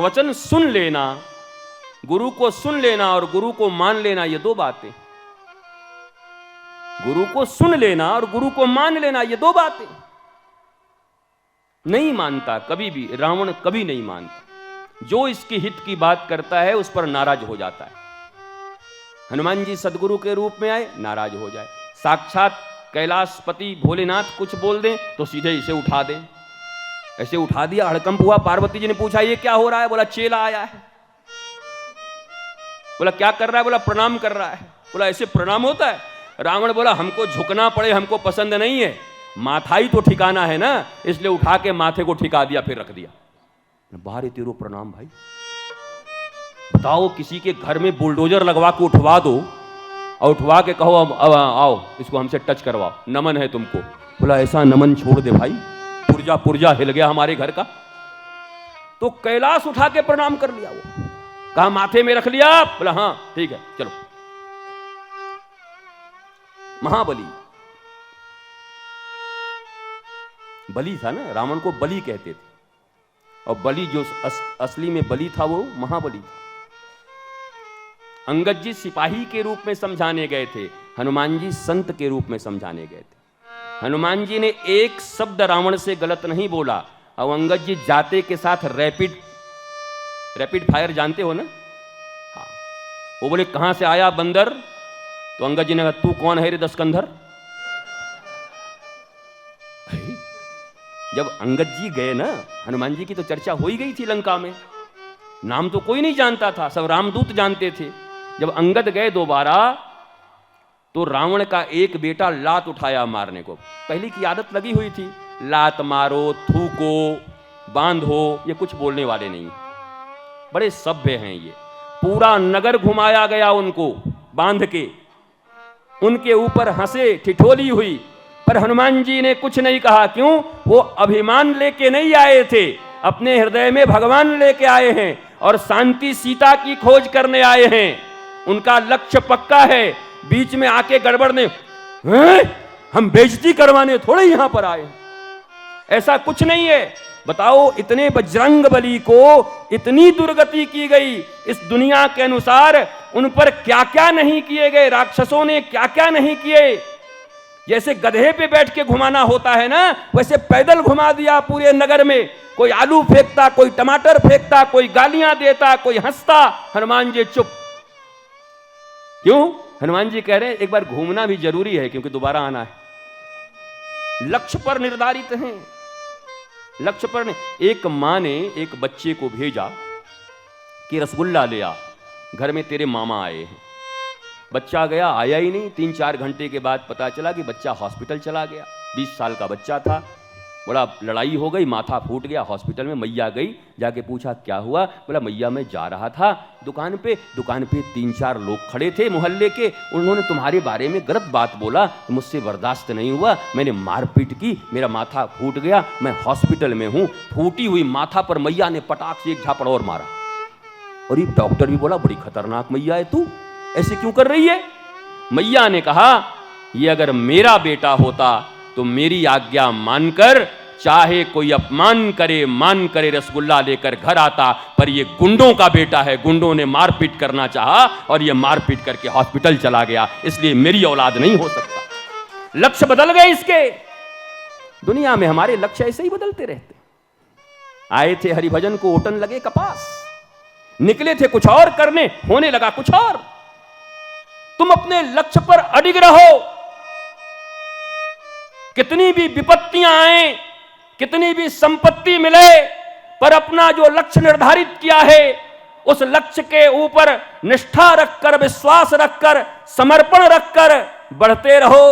प्रवचन सुन लेना, गुरु को सुन लेना और गुरु को मान लेना, ये दो बातें। गुरु को सुन लेना और गुरु को मान लेना, ये दो बातें। नहीं मानता कभी भी, रावण कभी नहीं मानता। जो इसके हित की बात करता है उस पर नाराज हो जाता है। हनुमान जी सदगुरु के रूप में आए, नाराज हो जाए। साक्षात कैलाशपति भोलेनाथ कुछ बोल दें तो सीधे इसे उठा दें। ऐसे उठा दिया, हड़कंप हुआ। पार्वती जी ने पूछा ये क्या हो रहा है? बोला चेला आया है। बोला क्या कर रहा है? बोला प्रणाम कर रहा है। बोला ऐसे प्रणाम होता है? रावण बोला हमको झुकना पड़े हमको पसंद नहीं है, माथा ही तो ठिकाना है ना, इसलिए उठा के माथे को ठिका दिया, फिर रख दिया। बाहर तेरो प्रणाम भाई। बताओ किसी के घर में बुलडोजर लगवा के उठवा दो और उठवा के कहो अब आओ इसको हमसे टच करवाओ, नमन है तुमको। बोला ऐसा नमन छोड़ दे भाई, पुर्जा पुर्जा हिल गया हमारे घर का। तो कैलाश उठा के प्रणाम कर लिया। वो कहा माथे में रख लिया? बोला हाँ ठीक है चलो। महाबली बलि था ना, रावण को बलि कहते थे, और बलि जो असली में बलि था वो महाबली था। अंगद जी सिपाही के रूप में समझाने गए थे, हनुमान जी संत के रूप में समझाने गए थे। हनुमान जी ने एक शब्द रावण से गलत नहीं बोला, और अंगद जी जाते के साथ रैपिड फायर जानते हो ना? हाँ। वो बोले कहां से आया बंदर? तो अंगद जी ने कहा तू कौन है रे दसकंधर? जब अंगद जी गए ना, हनुमान जी की तो चर्चा हो ही गई थी लंका में, नाम तो कोई नहीं जानता था, सब रामदूत जानते थे। जब अंगद गए दोबारा तो रावण का एक बेटा लात उठाया मारने को। पहले की आदत लगी हुई थी, लात मारो, थूको, बांधो, ये कुछ बोलने वाले नहीं, बड़े सभ्य हैं ये। पूरा नगर घुमाया गया उनको बांध के, उनके ऊपर हंसे, ठिठोली हुई, पर हनुमान जी ने कुछ नहीं कहा। क्यों? वो अभिमान लेके नहीं आए थे, अपने हृदय में भगवान लेके आए हैं और शांति सीता की खोज करने आए हैं। उनका लक्ष्य पक्का है। बीच में आके गड़बड़ ने हम बेइज्जती करवाने थोड़े यहां पर आए, ऐसा कुछ नहीं है। बताओ इतने बजरंगबली को इतनी दुर्गति की गई, इस दुनिया के अनुसार उन पर क्या क्या नहीं किए गए, राक्षसों ने क्या क्या नहीं किए। जैसे गधे पे बैठ के घुमाना होता है ना, वैसे पैदल घुमा दिया पूरे नगर में। कोई आलू फेंकता, कोई टमाटर फेंकता, कोई गालियां देता, कोई हंसता, हनुमान जी चुप। क्यों? हनुमान जी कह रहे हैं एक बार घूमना भी जरूरी है क्योंकि दोबारा आना है। लक्ष्य पर निर्धारित हैं, लक्ष्य पर नहीं। एक मां ने एक बच्चे को भेजा कि रसगुल्ला ले आ, घर में तेरे मामा आए हैं। बच्चा गया, आया ही नहीं। 3-4 घंटे के बाद पता चला कि बच्चा हॉस्पिटल चला गया। 20 साल का बच्चा था। बड़ा लड़ाई हो गई, माथा फूट गया। हॉस्पिटल में मैया गई, जाके पूछा क्या हुआ? बोला मैया मैं जा रहा था दुकान पे 3-4 लोग खड़े थे मोहल्ले के, उन्होंने तुम्हारे बारे में गलत बात बोला, मुझसे बर्दाश्त नहीं हुआ, मैंने मारपीट की, मेरा माथा फूट गया, मैं हॉस्पिटल में हूँ। फूटी हुई माथा पर मैया ने पटाख से एक झापड़ और मारा। और ये डॉक्टर भी बोला बड़ी खतरनाक मैया है तू, ऐसे क्यों कर रही है? मैया ने कहा ये अगर मेरा बेटा होता तो मेरी आज्ञा मानकर चाहे कोई अपमान करे मान करे रसगुल्ला लेकर घर आता, पर ये गुंडों का बेटा है, गुंडों ने मारपीट करना चाहा और ये मारपीट करके हॉस्पिटल चला गया, इसलिए मेरी औलाद नहीं हो सकता। लक्ष्य बदल गए इसके। दुनिया में हमारे लक्ष्य ऐसे ही बदलते रहते। आए थे हरिभजन को, ओटन लगे कपास, निकले थे कुछ और करने, होने लगा कुछ और। तुम अपने लक्ष्य पर अडिग रहो। कितनी भी विपत्तियां आए, कितनी भी संपत्ति मिले, पर अपना जो लक्ष्य निर्धारित किया है उस लक्ष्य के ऊपर निष्ठा रखकर, विश्वास रखकर, समर्पण रखकर बढ़ते रहो।